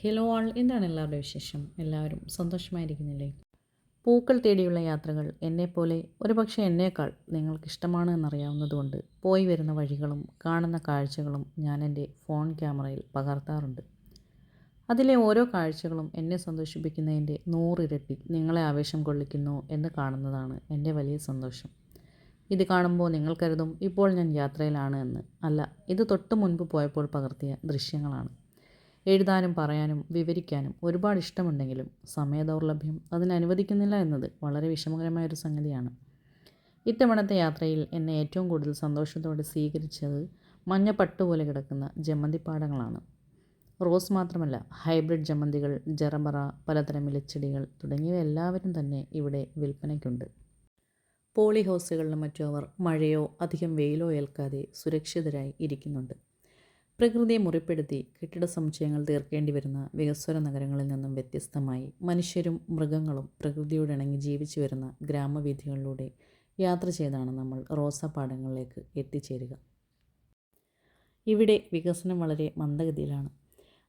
Hello ആൾ, എന്താണ് എല്ലാവരുടെ വിശേഷം? എല്ലാവരും സന്തോഷമായിരിക്കുന്നില്ലേ? പൂക്കൾ തേടിയുള്ള യാത്രകൾ എന്നെപ്പോലെ ഒരുപക്ഷെ എന്നേക്കാൾ നിങ്ങൾക്കിഷ്ടമാണ് എന്നറിയാവുന്നതുകൊണ്ട് പോയി വരുന്ന വഴികളും കാണുന്ന കാഴ്ചകളും ഞാൻ എൻ്റെ ഫോൺ ക്യാമറയിൽ പകർത്താറുണ്ട്. അതിലെ ഓരോ കാഴ്ചകളും എന്നെ സന്തോഷിപ്പിക്കുന്നതിൻ്റെ 100 ഇരട്ടി നിങ്ങളെ ആവേശം കൊള്ളിക്കുന്നു എന്ന് കാണുന്നതാണ് എൻ്റെ വലിയ സന്തോഷം. ഇത് കാണുമ്പോൾ നിങ്ങൾ കരുതും ഇപ്പോൾ ഞാൻ യാത്രയിലാണ് എന്ന്. അല്ല, ഇത് തൊട്ട് മുൻപ് പോയപ്പോൾ പകർത്തിയ ദൃശ്യങ്ങളാണ്. എഴുതാനും പറയാനും വിവരിക്കാനും ഒരുപാട് ഇഷ്ടമുണ്ടെങ്കിലും സമയദൗർലഭ്യം അതിനനുവദിക്കുന്നില്ല എന്നത് വളരെ വിഷമകരമായൊരു സംഗതിയാണ്. ഇത്തവണത്തെ യാത്രയിൽ എന്നെ ഏറ്റവും കൂടുതൽ സന്തോഷത്തോടെ സ്വീകരിച്ചത് മഞ്ഞ പട്ടുപോലെ കിടക്കുന്ന ജമന്തിപ്പാടങ്ങളാണ്. റോസ് മാത്രമല്ല, ഹൈബ്രിഡ് ജമന്തികൾ, ജറബറ, പലതരം ഇലച്ചെടികൾ തുടങ്ങിയവ എല്ലാവരും തന്നെ ഇവിടെ വിൽപ്പനയ്ക്കുണ്ട്. പോളി ഹൗസുകളിലും മറ്റും അവർ മഴയോ അധികം വെയിലോ ഏൽക്കാതെ സുരക്ഷിതരായി ഇരിക്കുന്നുണ്ട്. പ്രകൃതിയെ മുറിപ്പെടുത്തി കെട്ടിട സമുച്ചയങ്ങൾ തീർക്കേണ്ടി വരുന്ന വികസ്വര നഗരങ്ങളിൽ നിന്നും വ്യത്യസ്തമായി മനുഷ്യരും മൃഗങ്ങളും പ്രകൃതിയോടിണങ്ങി ജീവിച്ചു വരുന്ന ഗ്രാമവീഥികളിലൂടെ യാത്ര ചെയ്താണ് നമ്മൾ റോസാപ്പാടങ്ങളിലേക്ക് എത്തിച്ചേരുക. ഇവിടെ വികസനം വളരെ മന്ദഗതിയിലാണ്.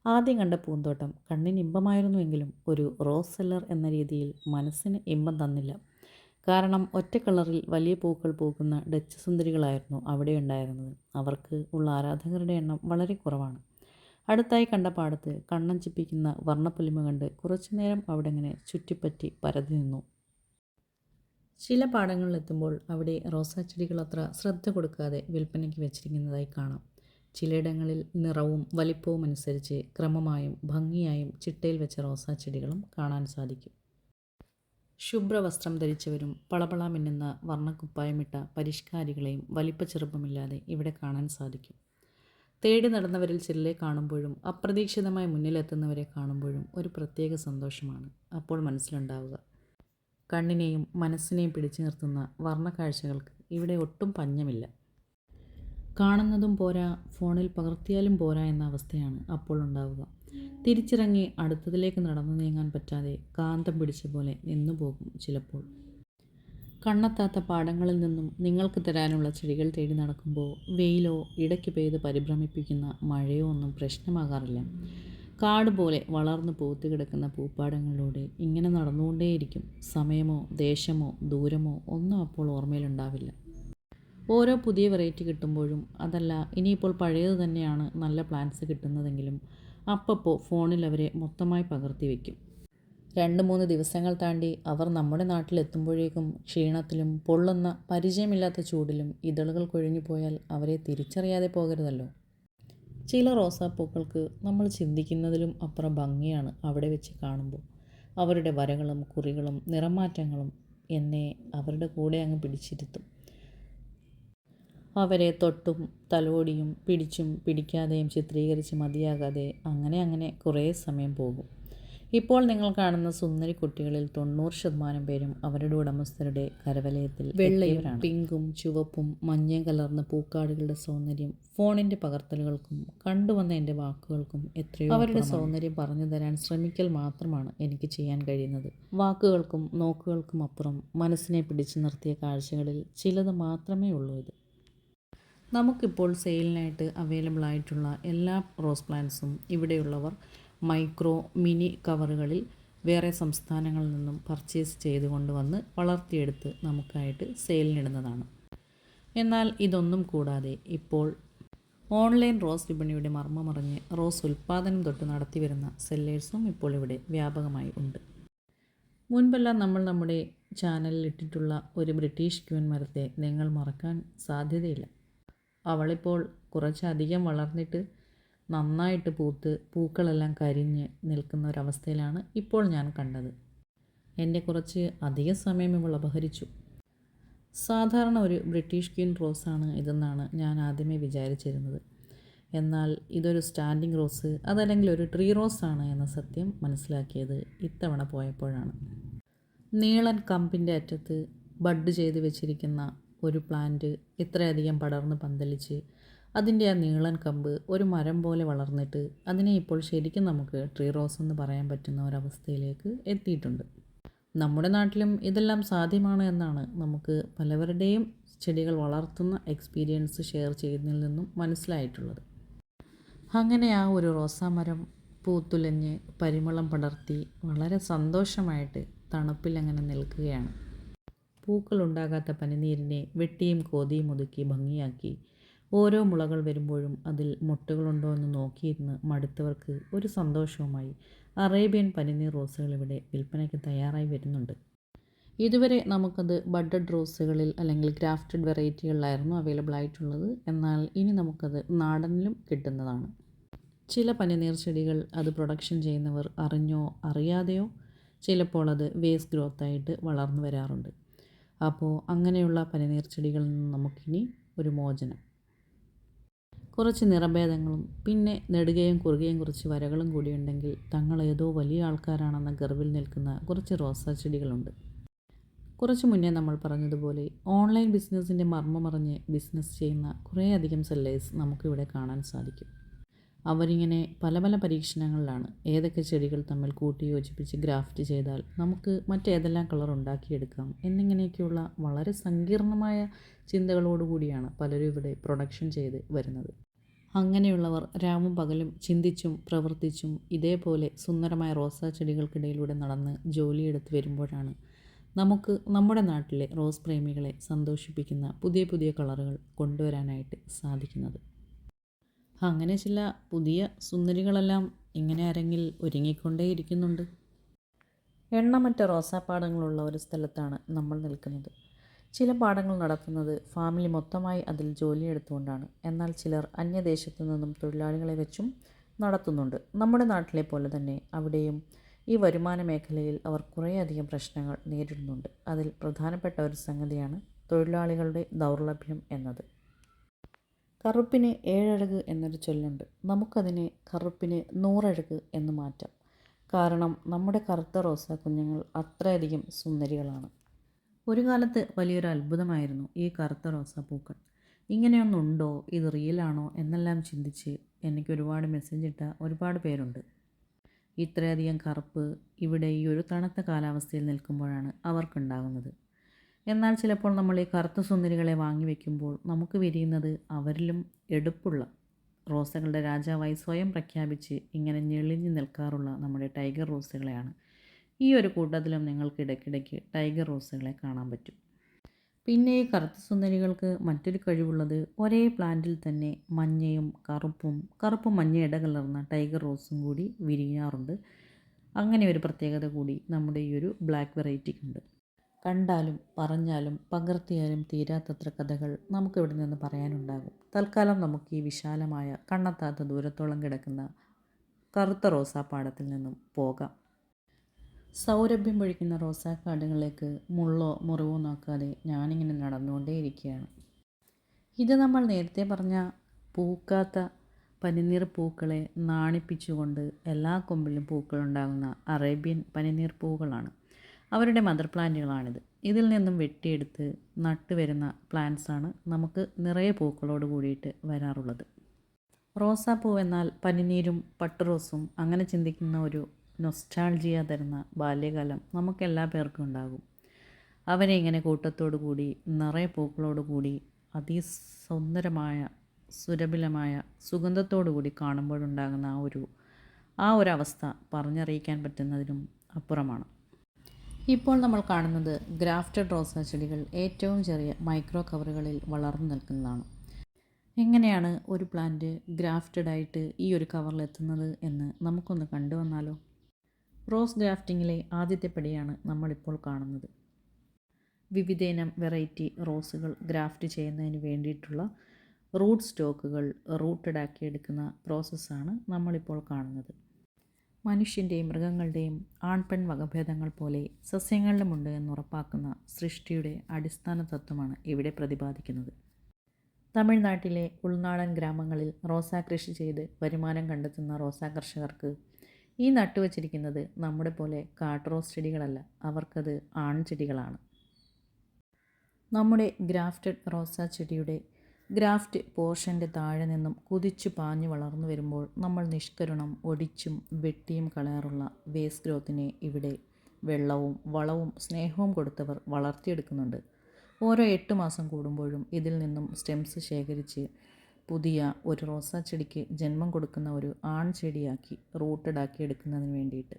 ആദ്യം കണ്ട പൂന്തോട്ടം കണ്ണിന് ഇമ്പമായിരുന്നുവെങ്കിലും ഒരു റോസ് സെല്ലർ എന്ന രീതിയിൽ മനസ്സിന് ഇമ്പം തന്നില്ല. കാരണം ഒറ്റ കളറിൽ വലിയ പൂക്കൾ പൂക്കുന്ന ഡച്ച് സുന്ദരികളായിരുന്നു അവിടെ ഉണ്ടായിരുന്നത്. അവർക്ക് ഉള്ള ആരാധകരുടെ എണ്ണം വളരെ കുറവാണ്. അടുത്തായി കണ്ട പാടത്ത് കണ്ണം ചിപ്പിക്കുന്ന വർണ്ണപ്പൊലിമ കണ്ട് കുറച്ചുനേരം അവിടെ ഇങ്ങനെ ചുറ്റിപ്പറ്റി പരതി നിന്നു. ചില പാടങ്ങളിലെത്തുമ്പോൾ അവിടെ റോസാച്ചെടികൾ അത്ര ശ്രദ്ധ കൊടുക്കാതെ വിൽപ്പനയ്ക്ക് വെച്ചിരിക്കുന്നതായി കാണാം. ചിലയിടങ്ങളിൽ നിറവും വലിപ്പവും അനുസരിച്ച് ക്രമമായും ഭംഗിയായും ചിട്ടയിൽ വെച്ച റോസാച്ചെടികളും കാണാൻ സാധിക്കും. ശുഭ്രവസ്ത്രം ധരിച്ചവരും പളപള മിന്നുന്ന വർണ്ണക്കുപ്പായമിട്ട പരിഷ്കാരികളെയും വലിപ്പച്ചെറുപ്പമില്ലാതെ ഇവിടെ കാണാൻ സാധിക്കും. തേടി നടന്നവരിൽ ചിലരെ കാണുമ്പോഴും അപ്രതീക്ഷിതമായി മുന്നിലെത്തുന്നവരെ കാണുമ്പോഴും ഒരു പ്രത്യേക സന്തോഷമാണ് അപ്പോൾ മനസ്സിലുണ്ടാവുക. കണ്ണിനെയും മനസ്സിനെയും പിടിച്ചു നിർത്തുന്ന വർണ്ണക്കാഴ്ചകൾക്ക് ഇവിടെ ഒട്ടും പഞ്ഞമില്ല. കാണുന്നതും പോരാ, ഫോണിൽ പകർത്തിയാലും പോരാ എന്ന അവസ്ഥയാണ് അപ്പോൾ ഉണ്ടാവുക. തിരിച്ചിറങ്ങി അടുത്തതിലേക്ക് നടന്നു നീങ്ങാൻ പറ്റാതെ കാന്തം പിടിച്ച പോലെ നിന്നുപോകും ചിലപ്പോൾ. കണ്ണെത്താത്ത പാടങ്ങളിൽ നിന്നും നിങ്ങൾക്ക് തരാനുള്ള ചെടികൾ തേടി നടക്കുമ്പോൾ വെയിലോ ഇടയ്ക്ക് പെയ്ത് പരിഭ്രമിപ്പിക്കുന്ന മഴയോ ഒന്നും പ്രശ്നമാകാറില്ല. കാട് പോലെ വളർന്നു പൂത്തു കിടക്കുന്ന പൂപ്പാടങ്ങളിലൂടെ ഇങ്ങനെ നടന്നുകൊണ്ടേയിരിക്കും. സമയമോ ദേശമോ ദൂരമോ ഒന്നും അപ്പോൾ ഓർമ്മയിലുണ്ടാവില്ല. ഓരോ പുതിയ വെറൈറ്റി കിട്ടുമ്പോഴും, അതല്ല ഇനിയിപ്പോൾ പഴയത് തന്നെയാണ് നല്ല പ്ലാന്റ്സ് കിട്ടുന്നതെങ്കിലും അപ്പോൾ ഫോണിൽ അവരെ മൊത്തമായി പകർത്തി വയ്ക്കും. 2-3 ദിവസങ്ങൾ താണ്ടി അവർ നമ്മുടെ നാട്ടിലെത്തുമ്പോഴേക്കും ക്ഷീണത്തിലും പൊള്ളുന്ന പരിചയമില്ലാത്ത ചൂടിലും ഇതളുകൾ കൊഴിഞ്ഞു പോയാൽ അവരെ തിരിച്ചറിയാതെ പോകരുതല്ലോ. ചില റോസാപ്പൂക്കൾക്ക് നമ്മൾ ചിന്തിക്കുന്നതിലും അപ്പുറം ഭംഗിയാണ് അവിടെ വെച്ച് കാണുമ്പോൾ. അവരുടെ വരകളും കുറികളും നിറമാറ്റങ്ങളും എന്നെ അവരുടെ കൂടെ അങ്ങ് പിടിച്ചിരുത്തും. അവരെ തൊട്ടും തലോടിയും പിടിച്ചും പിടിക്കാതെയും ചിത്രീകരിച്ച് മതിയാകാതെ അങ്ങനെ കുറേ സമയം പോകും. ഇപ്പോൾ നിങ്ങൾ കാണുന്ന സുന്ദരി കുട്ടികളിൽ 90% പേരും അവരുടെ ഉടമസ്ഥരുടെ കരവലയത്തിൽ വെള്ളയും പിങ്കും ചുവപ്പും മഞ്ഞയും കലർന്ന പൂക്കാടുകളുടെ സൗന്ദര്യം ഫോണിൻ്റെ പകർത്തലുകൾക്കും കണ്ടുവന്ന എൻ്റെ വാക്കുകൾക്കും എത്രയോ അവരുടെ സൗന്ദര്യം പറഞ്ഞു തരാൻ ശ്രമിക്കൽ മാത്രമാണ് എനിക്ക് ചെയ്യാൻ കഴിയുന്നത്. വാക്കുകൾക്കും നോക്കുകൾക്കും അപ്പുറം മനസ്സിനെ പിടിച്ചു നിർത്തിയ കാഴ്ചകളിൽ ചിലത് മാത്രമേ ഉള്ളൂ ഇത്. നമുക്കിപ്പോൾ സെയിലിനായിട്ട് അവൈലബിൾ ആയിട്ടുള്ള എല്ലാ റോസ് പ്ലാന്റ്സും ഇവിടെയുള്ളവർ മൈക്രോ മിനി കവറുകളിൽ വേറെ സംസ്ഥാനങ്ങളിൽ നിന്നും പർച്ചേസ് ചെയ്ത് കൊണ്ടുവന്ന് വളർത്തിയെടുത്ത് നമുക്കായിട്ട് സെയിലിനിടുന്നതാണ്. എന്നാൽ ഇതൊന്നും കൂടാതെ ഇപ്പോൾ ഓൺലൈൻ റോസ് വിപണിയുടെ മർമ്മമറിഞ്ഞ് റോസ് ഉൽപ്പാദനം തൊട്ട് നടത്തി വരുന്ന സെല്ലേഴ്സും ഇപ്പോൾ ഇവിടെ വ്യാപകമായി ഉണ്ട്. മുൻപെല്ലാം നമ്മൾ നമ്മുടെ ചാനലിൽ ഇട്ടിട്ടുള്ള ഒരു ബ്രിട്ടീഷ് ക്യൂൻ മരത്തെ നിങ്ങൾ മറക്കാൻ സാധ്യതയില്ല. അവളിപ്പോൾ കുറച്ചധികം വളർന്നിട്ട് നന്നായിട്ട് പൂത്ത് പൂക്കളെല്ലാം കരിഞ്ഞ് നിൽക്കുന്ന ഒരവസ്ഥയിലാണ് ഇപ്പോൾ ഞാൻ കണ്ടത്. എൻ്റെ കുറച്ച് അധികം സമയം ഇവൾ അപഹരിച്ചു. സാധാരണ ഒരു ബ്രിട്ടീഷ് ക്വീൻ റോസാണ് ഇതെന്നാണ് ഞാൻ ആദ്യമേ വിചാരിച്ചിരുന്നത്. എന്നാൽ ഇതൊരു സ്റ്റാൻഡിങ് റോസ്, അതല്ലെങ്കിൽ ഒരു ട്രീ റോസാണ് എന്ന സത്യം മനസ്സിലാക്കിയത് ഇത്തവണ പോയപ്പോഴാണ്. നീളൻ കമ്പിൻ്റെ അറ്റത്ത് ബഡ് ചെയ്ത് വെച്ചിരിക്കുന്ന ഒരു പ്ലാന്റ് ഇത്രയധികം പടർന്ന് പന്തലിച്ച് അതിൻ്റെ ആ നീളൻ കമ്പ് ഒരു മരം പോലെ വളർന്നിട്ട് അതിനെ ഇപ്പോൾ ശരിക്കും നമുക്ക് ട്രീ റോസ് എന്ന് പറയാൻ പറ്റുന്ന ഒരവസ്ഥയിലേക്ക് എത്തിയിട്ടുണ്ട്. നമ്മുടെ നാട്ടിലും ഇതെല്ലാം സാധ്യമാണ് എന്നാണ് നമുക്ക് പലവരുടെയും ചെടികൾ വളർത്തുന്ന എക്സ്പീരിയൻസ് ഷെയർ ചെയ്യുന്നതിൽ നിന്നും മനസ്സിലായിട്ടുള്ളത്. അങ്ങനെ ആ ഒരു റോസാ മരം പൂത്തുലഞ്ഞ് പരിമളം പടർത്തി വളരെ സന്തോഷമായിട്ട് തണുപ്പിലങ്ങനെ നിൽക്കുകയാണ്. പൂക്കളുണ്ടാകാത്ത പനിനീരിനെ വെട്ടിയും കോതിയും ഒതുക്കി ഭംഗിയാക്കി ഓരോ മുളകൾ വരുമ്പോഴും അതിൽ മുട്ടുകളുണ്ടോ എന്ന് നോക്കിയിരുന്ന് മടുത്തവർക്ക് ഒരു സന്തോഷവുമായി അറേബ്യൻ പനിനീർ റോസുകൾ ഇവിടെ വിൽപ്പനയ്ക്ക് തയ്യാറായി വരുന്നുണ്ട്. ഇതുവരെ നമുക്കത് ബഡഡ് റോസുകളിൽ അല്ലെങ്കിൽ ഗ്രാഫ്റ്റഡ് വെറൈറ്റികളിലായിരുന്നു അവൈലബിൾ ആയിട്ടുള്ളത്. എന്നാൽ ഇനി നമുക്കത് നാടനിലും കിട്ടുന്നതാണ്. ചില പനിനീർ ചെടികൾ അത് പ്രൊഡക്ഷൻ ചെയ്യുന്നവർ അറിഞ്ഞോ അറിയാതെയോ ചിലപ്പോൾ അത് വേസ്റ്റ് ഗ്രോത്തായിട്ട് വളർന്നു വരാറുണ്ട്. അപ്പോൾ അങ്ങനെയുള്ള പനിനീർ ചെടികളിൽ നിന്ന് നമുക്കിനി ഒരു മോചനം. കുറച്ച് നിറഭേദങ്ങളും പിന്നെ നെടുകയും കുറുകയും കുറച്ച് വരകളും കൂടിയുണ്ടെങ്കിൽ തങ്ങൾ ഏതോ വലിയ ആൾക്കാരാണെന്ന ഗർവിൽ നിൽക്കുന്ന കുറച്ച് റോസാ ചെടികളുണ്ട്. കുറച്ച് മുന്നേ നമ്മൾ പറഞ്ഞതുപോലെ ഓൺലൈൻ ബിസിനസ്സിൻ്റെ മർമ്മമറിഞ്ഞ് ബിസിനസ് ചെയ്യുന്ന കുറേയധികം സെല്ലേഴ്സ് നമുക്കിവിടെ കാണാൻ സാധിക്കും. അവരിങ്ങനെ പല പല പരീക്ഷണങ്ങളിലാണ്. ഏതൊക്കെ ചെടികൾ തമ്മിൽ കൂട്ടി യോജിപ്പിച്ച് ഗ്രാഫ്റ്റ് ചെയ്താൽ നമുക്ക് മറ്റേതെല്ലാം കളർ ഉണ്ടാക്കിയെടുക്കാം എന്നിങ്ങനെയൊക്കെയുള്ള വളരെ സങ്കീർണമായ ചിന്തകളോടുകൂടിയാണ് പലരും ഇവിടെ പ്രൊഡക്ഷൻ ചെയ്ത് വരുന്നത്. അങ്ങനെയുള്ളവർ രാവും പകലും ചിന്തിച്ചും പ്രവർത്തിച്ചും ഇതേപോലെ സുന്ദരമായ റോസാ ചെടികൾക്കിടയിലൂടെ നടന്ന് ജോലിയെടുത്ത് വരുമ്പോഴാണ് നമുക്ക് നമ്മുടെ നാട്ടിലെ റോസ് പ്രേമികളെ സന്തോഷിപ്പിക്കുന്ന പുതിയ പുതിയ കളറുകൾ കൊണ്ടുവരാനായിട്ട് സാധിക്കുന്നത്. അങ്ങനെ ചില പുതിയ സുന്ദരികളെല്ലാം ഇങ്ങനെ അരങ്ങിൽ ഒരുങ്ങിക്കൊണ്ടേയിരിക്കുന്നുണ്ട്. എണ്ണമറ്റ റോസാപ്പാടങ്ങളുള്ള ഒരു സ്ഥലത്താണ് നമ്മൾ നിൽക്കുന്നത്. ചില പാടങ്ങൾ നടത്തുന്നത് ഫാമിലി മൊത്തമായി അതിൽ ജോലിയെടുത്തുകൊണ്ടാണ്. എന്നാൽ ചിലർ അന്യദേശത്തു നിന്നും തൊഴിലാളികളെ വെച്ചും നടത്തുന്നുണ്ട്. നമ്മുടെ നാട്ടിലെ പോലെ തന്നെ അവിടെയും ഈ വരുമാന മേഖലയിൽ അവർ കുറേയധികം പ്രശ്നങ്ങൾ നേരിടുന്നുണ്ട്. അതിൽ പ്രധാനപ്പെട്ട ഒരു സംഗതിയാണ് തൊഴിലാളികളുടെ ദൗർലഭ്യം എന്നത്. കറുപ്പിന് ഏഴഴക് എന്നൊരു ചൊല്ലുണ്ട്. നമുക്കതിനെ കറുപ്പിന് 100 അഴക് എന്ന് മാറ്റാം. കാരണം നമ്മുടെ കറുത്ത റോസാ കുഞ്ഞുങ്ങൾ അത്രയധികം സുന്ദരികളാണ്. ഒരു കാലത്ത് വലിയൊരു അത്ഭുതമായിരുന്നു ഈ കറുത്ത റോസാപ്പൂക്കൾ. ഇങ്ങനെയൊന്നുണ്ടോ, ഇത് റിയലാണോ എന്നെല്ലാം ചിന്തിച്ച് എനിക്ക് ഒരുപാട് മെസ്സേജ് ഇട്ട ഒരുപാട് പേരുണ്ട്. ഇത്രയധികം കറുപ്പ് ഇവിടെ ഈ ഒരു തണുത്ത കാലാവസ്ഥയിൽ നിൽക്കുമ്പോഴാണ് അവർക്കുണ്ടാകുന്നത്. എന്നാൽ ചിലപ്പോൾ നമ്മൾ ഈ കറുത്ത സുന്ദരികളെ വാങ്ങി വയ്ക്കുമ്പോൾ നമുക്ക് വിരിയുന്നത് അവരിലും എടുപ്പുള്ള റോസകളുടെ രാജാവായി സ്വയം പ്രഖ്യാപിച്ച് ഇങ്ങനെ ഞെളിഞ്ഞു നിൽക്കാറുള്ള നമ്മുടെ ടൈഗർ റോസുകളെയാണ്. ഈ ഒരു കൂട്ടത്തിലും നിങ്ങൾക്ക് ഇടയ്ക്കിടയ്ക്ക് ടൈഗർ റോസുകളെ കാണാൻ പറ്റും. പിന്നെ ഈ കറുത്ത സുന്ദരികൾക്ക് മറ്റൊരു കഴിവുള്ളത് ഒരേ പ്ലാന്റിൽ തന്നെ മഞ്ഞയും കറുപ്പും മഞ്ഞ ഇടകലർന്ന ടൈഗർ റോസും കൂടി വിരിയാറുണ്ട്. അങ്ങനെ ഒരു പ്രത്യേകത കൂടി നമ്മുടെ ഈ ഒരു ബ്ലാക്ക് വെറൈറ്റിക്കുണ്ട്. കണ്ടാലും പറഞ്ഞാലും പകർത്തിയാലും തീരാത്തത്ര കഥകൾ നമുക്കിവിടെ നിന്ന് പറയാനുണ്ടാകും. തൽക്കാലം നമുക്ക് ഈ വിശാലമായ കണ്ണെത്താത്ത ദൂരത്തോളം കിടക്കുന്ന കറുത്ത റോസാപ്പാടത്തിൽ നിന്നും പോകാം. സൗരഭ്യം പൊഴിക്കുന്ന റോസാക്കാടുകളിലേക്ക് മുള്ളോ മുറിവോ നോക്കാതെ ഞാനിങ്ങനെ നടന്നുകൊണ്ടേയിരിക്കുകയാണ്. ഇത് നമ്മൾ നേരത്തെ പറഞ്ഞ പൂക്കാത്ത പനിനീർ പൂക്കളെ നാണിപ്പിച്ചുകൊണ്ട് എല്ലാ കൊമ്പിലും പൂക്കളുണ്ടാകുന്ന അറേബ്യൻ പനിനീർ പൂക്കളാണ്. അവരുടെ മദർ പ്ലാന്റുകളാണിത്. ഇതിൽ നിന്നും വെട്ടിയെടുത്ത് നട്ടുവരുന്ന പ്ലാന്റ്സാണ് നമുക്ക് നിറയെ പൂക്കളോട് കൂടിയിട്ട് വരാറുള്ളത്. റോസാപ്പൂ എന്നാൽ പനിനീരും പട്ടുറോസും അങ്ങനെ ചിന്തിക്കുന്ന ഒരു നൊസ്റ്റാൾജിയ തരുന്ന ബാല്യകാലം നമുക്കെല്ലാ പേർക്കും ഉണ്ടാകും. അവരെ ഇങ്ങനെ കൂട്ടത്തോടു കൂടി നിറയെ പൂക്കളോട് കൂടി അതിസുന്ദരമായ സുരഭിലമായ സുഗന്ധത്തോടു കൂടി കാണുമ്പോഴുണ്ടാകുന്ന ആ ഒരു അവസ്ഥ പറഞ്ഞറിയിക്കാൻ പറ്റുന്നതിനും അപ്പുറമാണ്. ഇപ്പോൾ നമ്മൾ കാണുന്നത് ഗ്രാഫ്റ്റഡ് റോസാ ചെടികൾ ഏറ്റവും ചെറിയ മൈക്രോ കവറുകളിൽ വളർന്നു നിൽക്കുന്നതാണ്. എങ്ങനെയാണ് ഒരു പ്ലാന്റ് ഗ്രാഫ്റ്റഡ് ആയിട്ട് ഈ ഒരു കവറിലെത്തുന്നത് എന്ന് നമുക്കൊന്ന് കണ്ടുവന്നാലോ. റോസ് ഗ്രാഫ്റ്റിങ്ങിലെ ആദ്യത്തെ പടിയാണ് നമ്മളിപ്പോൾ കാണുന്നത്. വിവിധയിനം വെറൈറ്റി റോസുകൾ ഗ്രാഫ്റ്റ് ചെയ്യുന്നതിന് വേണ്ടിയിട്ടുള്ള റൂട്ട് സ്റ്റോക്കുകൾ റൂട്ടഡ് ആക്കിയെടുക്കുന്ന പ്രോസസ്സാണ് നമ്മളിപ്പോൾ കാണുന്നത്. മനുഷ്യൻ്റെയും മൃഗങ്ങളുടെയും ആൺപെൺ വകഭേദങ്ങൾ പോലെ സസ്യങ്ങളിലുമുണ്ട് എന്നുറപ്പാക്കുന്ന സൃഷ്ടിയുടെ അടിസ്ഥാന തത്വമാണ് ഇവിടെ പ്രതിപാദിക്കുന്നത്. തമിഴ്നാട്ടിലെ ഉൾനാടൻ ഗ്രാമങ്ങളിൽ റോസാ കൃഷി ചെയ്ത് വരുമാനം കണ്ടെത്തുന്ന റോസാ കർഷകർക്ക് ഈ നട്ടുവച്ചിരിക്കുന്നത് നമ്മുടെ പോലെ കാട്ടുറോസ് ചെടികളല്ല, അവർക്കത് ആൺചെടികളാണ്. നമ്മുടെ ഗ്രാഫ്റ്റഡ് റോസാ ചെടിയുടെ ഗ്രാഫ്റ്റ് പോർഷൻ്റെ താഴെ നിന്നും കുതിച്ചു പാഞ്ഞു വളർന്നു വരുമ്പോൾ നമ്മൾ നിഷ്കരുണം ഒടിച്ചും വെട്ടിയും കളയാറുള്ള വേസ്റ്റ് ഗ്രോത്തിനെ ഇവിടെ വെള്ളവും വളവും സ്നേഹവും കൊടുത്തവർ വളർത്തിയെടുക്കുന്നുണ്ട്. ഓരോ 8 മാസം കൂടുമ്പോഴും ഇതിൽ നിന്നും സ്റ്റെംസ് ശേഖരിച്ച് പുതിയ ഒരു റോസാ ചെടിക്ക് ജന്മം കൊടുക്കുന്ന ഒരു ആൺ ചെടിയാക്കി റൂട്ടഡാക്കി എടുക്കുന്നതിന് വേണ്ടിയിട്ട്.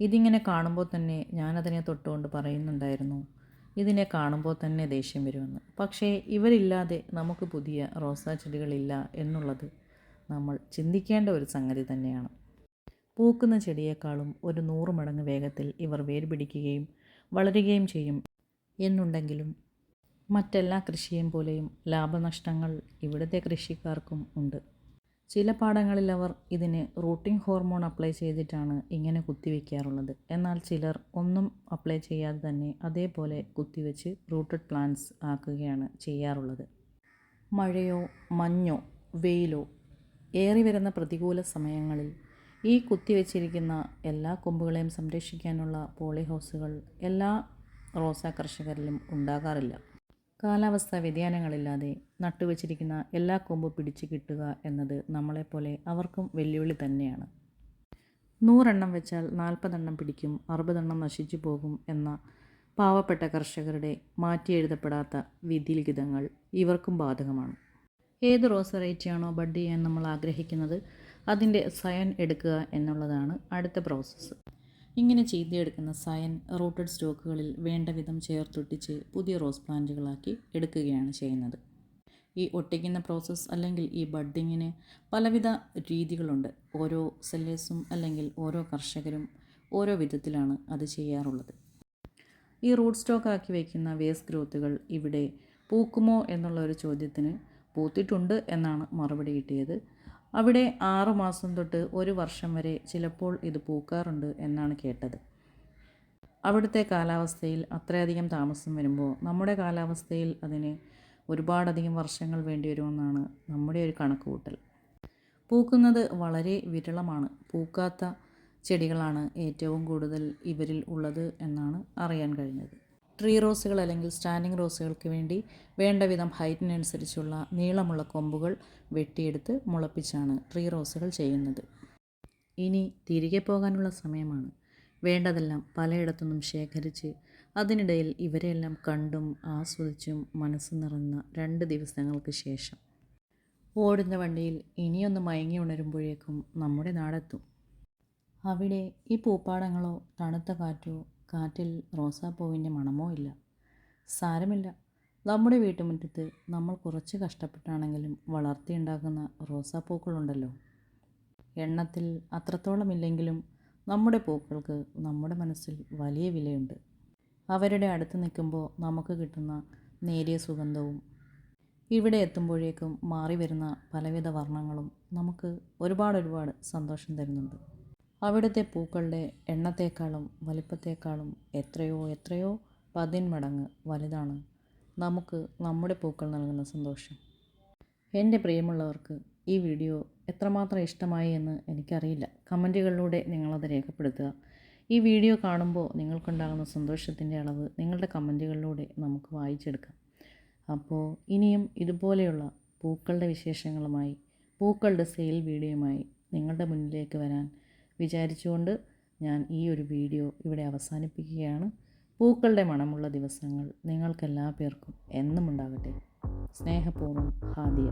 ഇതിങ്ങനെ കാണുമ്പോൾ തന്നെ ഞാനതിനെ തൊട്ടുകൊണ്ട് പറയുന്നുണ്ടായിരുന്നു, ഇതിനെ കാണുമ്പോൾ തന്നെ ദേഷ്യം വരുമെന്ന്. പക്ഷേ ഇവരില്ലാതെ നമുക്ക് പുതിയ റോസാ ചെടികളില്ല എന്നുള്ളത് നമ്മൾ ചിന്തിക്കേണ്ട ഒരു സംഗതി തന്നെയാണ്. പൂക്കുന്ന ചെടിയേക്കാളും ഒരു 100 മടങ്ങ് വേഗത്തിൽ ഇവർ വേര് പിടിക്കുകയും വളരുകയും ചെയ്യും എന്നുണ്ടെങ്കിലും മറ്റെല്ലാ കൃഷിയും പോലെയും ലാഭനഷ്ടങ്ങൾ ഇവിടുത്തെ കൃഷിക്കാർക്കും ഉണ്ട്. ചില പാടങ്ങളിൽ അവർ ഇതിന് റൂട്ടിംഗ് ഹോർമോൺ അപ്ലൈ ചെയ്തിട്ടാണ് ഇങ്ങനെ കുത്തിവെക്കാറുള്ളത്. എന്നാൽ ചിലർ ഒന്നും അപ്ലൈ ചെയ്യാതെ തന്നെ അതേപോലെ കുത്തിവെച്ച് റൂട്ടഡ് പ്ലാന്റ്സ് ആക്കുകയാണ് ചെയ്യാറുള്ളത്. മഴയോ മഞ്ഞോ വെയിലോ ഏറി വരുന്ന പ്രതികൂല സമയങ്ങളിൽ ഈ കുത്തിവെച്ചിരിക്കുന്ന എല്ലാ കൊമ്പുകളെയും സംരക്ഷിക്കാനുള്ള പോളിഹൗസുകൾ എല്ലാ റോസാ കർഷകരിലും ഉണ്ടാകാറില്ല. കാലാവസ്ഥാ വ്യതിയാനങ്ങളില്ലാതെ നട്ടുവച്ചിരിക്കുന്ന എല്ലാ കൊമ്പ് പിടിച്ചു കിട്ടുക എന്നത് നമ്മളെപ്പോലെ അവർക്കും വെല്ലുവിളി തന്നെയാണ്. 100 എണ്ണം വെച്ചാൽ 40 എണ്ണം പിടിക്കും, 60 എണ്ണം നശിച്ചു പോകും എന്ന പാവപ്പെട്ട കർഷകരുടെ മാറ്റിയെഴുതപ്പെടാത്ത വിധിലിഖിതങ്ങൾ ഇവർക്കും ബാധകമാണ്. ഏത് റോസ് വെറൈറ്റിയാണോ ബഡ് ചെയ്യാൻ നമ്മൾ ആഗ്രഹിക്കുന്നത് അതിൻ്റെ സയൻ എടുക്കുക എന്നുള്ളതാണ് അടുത്ത പ്രോസസ്സ്. ഇങ്ങനെ ചെയ്തെടുക്കുന്ന സയൻ റൂട്ടഡ് സ്റ്റോക്കുകളിൽ വേണ്ട വിധം ചേർത്തൊട്ടിച്ച് പുതിയ റോസ് പ്ലാന്റുകളാക്കി എടുക്കുകയാണ് ചെയ്യുന്നത്. ഈ ഒട്ടിക്കുന്ന പ്രോസസ്സ് അല്ലെങ്കിൽ ഈ ബഡ്ഡിങ്ങിന് പലവിധ രീതികളുണ്ട്. ഓരോ സെല്ലേഴ്സും അല്ലെങ്കിൽ ഓരോ കർഷകരും ഓരോ വിധത്തിലാണ് അത് ചെയ്യാറുള്ളത്. ഈ റൂട്ട് സ്റ്റോക്ക് ആക്കി വയ്ക്കുന്ന വേസ്റ്റ് ഗ്രോത്തുകൾ ഇവിടെ പൂക്കുമോ എന്നുള്ള ഒരു ചോദ്യത്തിന് പൂത്തിട്ടുണ്ട് എന്നാണ് മറുപടി കിട്ടിയത്. അവിടെ 6 മാസം തൊട്ട് 1 വർഷം വരെ ചിലപ്പോൾ ഇത് പൂക്കാറുണ്ട് എന്നാണ് കേട്ടത്. അവിടുത്തെ കാലാവസ്ഥയിൽ അത്രയധികം താമസം വരുമ്പോൾ നമ്മുടെ കാലാവസ്ഥയിൽ അതിന് ഒരുപാടധികം വർഷങ്ങൾ വേണ്ടി വരുമെന്നാണ് നമ്മുടെ ഒരു കണക്കുകൂട്ടൽ. പൂക്കുന്നത് വളരെ വിരളമാണ്. പൂക്കാത്ത ചെടികളാണ് ഏറ്റവും കൂടുതൽ ഇവരിൽ ഉള്ളത് എന്നാണ് അറിയാൻ കഴിഞ്ഞത്. ട്രീ റോസുകൾ അല്ലെങ്കിൽ സ്റ്റാൻഡിങ് റോസുകൾക്ക് വേണ്ടി വേണ്ട വിധം ഹൈറ്റിനനുസരിച്ചുള്ള നീളമുള്ള കൊമ്പുകൾ വെട്ടിയെടുത്ത് മുളപ്പിച്ചാണ് ട്രീ റോസുകൾ ചെയ്യുന്നത്. ഇനി തിരികെ പോകാനുള്ള സമയമാണ്. വേണ്ടതെല്ലാം പലയിടത്തുനിന്നും ശേഖരിച്ച് അതിനിടയിൽ ഇവരെല്ലാം കണ്ടും ആസ്വദിച്ചും മനസ്സ് നിറഞ്ഞ 2 ദിവസങ്ങൾക്ക് ശേഷം ഓടുന്ന വണ്ടിയിൽ ഇനിയൊന്ന് മയങ്ങി ഉണരുമ്പോഴേക്കും നമ്മുടെ നാടെത്തും. അവിടെ ഈ പൂപ്പാടങ്ങളോ തണുത്ത കാറ്റോ കാറ്റിൽ റോസാപ്പൂവിൻ്റെ മണമോ ഇല്ല. സാരമില്ല, നമ്മുടെ വീട്ടുമുറ്റത്ത് നമ്മൾ കുറച്ച് കഷ്ടപ്പെട്ടാണെങ്കിലും വളർത്തിയുണ്ടാക്കുന്ന റോസാപ്പൂക്കളുണ്ടല്ലോ. എണ്ണത്തിൽ അത്രത്തോളമില്ലെങ്കിലും നമ്മുടെ പൂക്കൾക്ക് നമ്മുടെ മനസ്സിൽ വലിയ വിലയുണ്ട്. അവരുടെ അടുത്ത് നിൽക്കുമ്പോൾ നമുക്ക് കിട്ടുന്ന നേരിയ സുഗന്ധവും ഇവിടെ എത്തുമ്പോഴേക്കും മാറി വരുന്ന പലവിധ വർണ്ണങ്ങളും നമുക്ക് ഒരുപാട് സന്തോഷം തരുന്നുണ്ട്. അവിടുത്തെ പൂക്കളുടെ എണ്ണത്തേക്കാളും വലിപ്പത്തേക്കാളും എത്രയോ 10 മടങ്ങ് വലുതാണ് നമുക്ക് നമ്മുടെ പൂക്കൾ നൽകുന്ന സന്തോഷം. എൻ്റെ പ്രിയമുള്ളവർക്ക് ഈ വീഡിയോ എത്രമാത്രം ഇഷ്ടമായി എന്ന് എനിക്കറിയില്ല. കമൻറ്റുകളിലൂടെ നിങ്ങളത് രേഖപ്പെടുത്തുക. ഈ വീഡിയോ കാണുമ്പോൾ നിങ്ങൾക്കുണ്ടാകുന്ന സന്തോഷത്തിൻ്റെ അളവ് നിങ്ങളുടെ കമൻറ്റുകളിലൂടെ നമുക്ക് വായിച്ചെടുക്കാം. അപ്പോൾ ഇനിയും ഇതുപോലെയുള്ള പൂക്കളുടെ വിശേഷങ്ങളുമായി പൂക്കളുടെ സെയിൽ വീഡിയോയുമായി നിങ്ങളുടെ മുന്നിലേക്ക് വരാൻ വിചാരിച്ചുകൊണ്ട് ഞാൻ ഈ ഒരു വീഡിയോ ഇവിടെ അവസാനിപ്പിക്കുകയാണ്. പൂക്കളുടെ മണമുള്ള ദിവസങ്ങൾ നിങ്ങൾക്കെല്ലാ പേർക്കും എന്നും ഉണ്ടാകട്ടെ. സ്നേഹപൂർവ്വം ഹാദിയ.